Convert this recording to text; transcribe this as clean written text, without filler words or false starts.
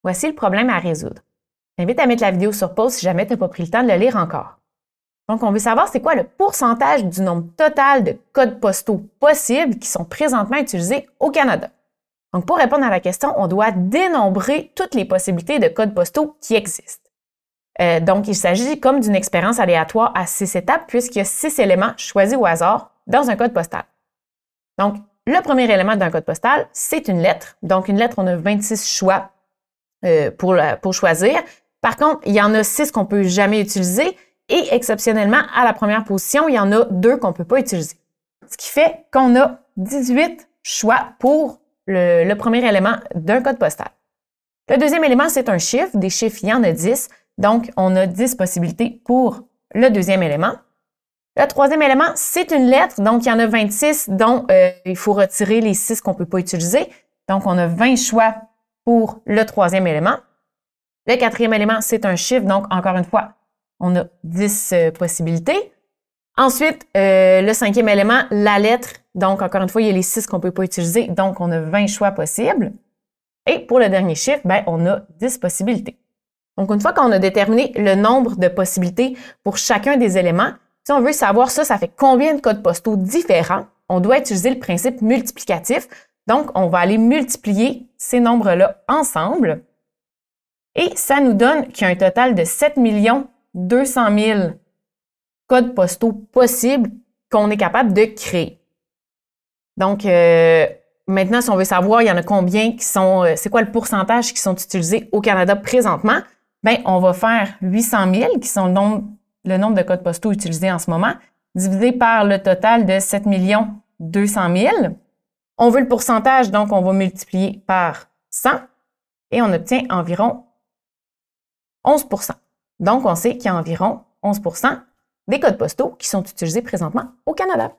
Voici le problème à résoudre. Je t'invite à mettre la vidéo sur pause si jamais tu n'as pas pris le temps de le lire encore. Donc, on veut savoir c'est quoi le pourcentage du nombre total de codes postaux possibles qui sont présentement utilisés au Canada. Donc, pour répondre à la question, on doit dénombrer toutes les possibilités de codes postaux qui existent. Donc, il s'agit comme d'une expérience aléatoire à 6 étapes puisqu'il y a 6 éléments choisis au hasard dans un code postal. Donc, le premier élément d'un code postal, c'est une lettre. Donc, une lettre, on a 26 choix pour choisir. Par contre, il y en a 6 qu'on ne peut jamais utiliser et exceptionnellement, à la première position, il y en a 2 qu'on ne peut pas utiliser. Ce qui fait qu'on a 18 choix pour le premier élément d'un code postal. Le deuxième élément, c'est un chiffre. Des chiffres, il y en a 10. Donc, on a 10 possibilités pour le deuxième élément. Le troisième élément, c'est une lettre. Donc, il y en a 26 dont il faut retirer les 6 qu'on ne peut pas utiliser. Donc, on a 20 choix pour le troisième élément. Le quatrième élément, c'est un chiffre. Donc, encore une fois, on a 10 possibilités. Ensuite, le cinquième élément, la lettre. Donc, encore une fois, il y a les 6 qu'on ne peut pas utiliser. Donc, on a 20 choix possibles. Et pour le dernier chiffre, on a 10 possibilités. Donc, une fois qu'on a déterminé le nombre de possibilités pour chacun des éléments, si on veut savoir ça fait combien de codes postaux différents, on doit utiliser le principe multiplicatif. Donc, on va aller multiplier ces nombres-là ensemble. Et ça nous donne qu'il y a un total de 7 200 000 codes postaux possibles qu'on est capable de créer. Donc, maintenant, si on veut savoir, il y en a combien qui sont, c'est quoi le pourcentage qui sont utilisés au Canada présentement, on va faire 800 000, qui sont le nombre de codes postaux utilisés en ce moment, divisé par le total de 7 200 000. On veut le pourcentage, donc on va multiplier par 100 et on obtient environ 11 %. Donc, on sait qu'il y a environ 11 % des codes postaux qui sont utilisés présentement au Canada.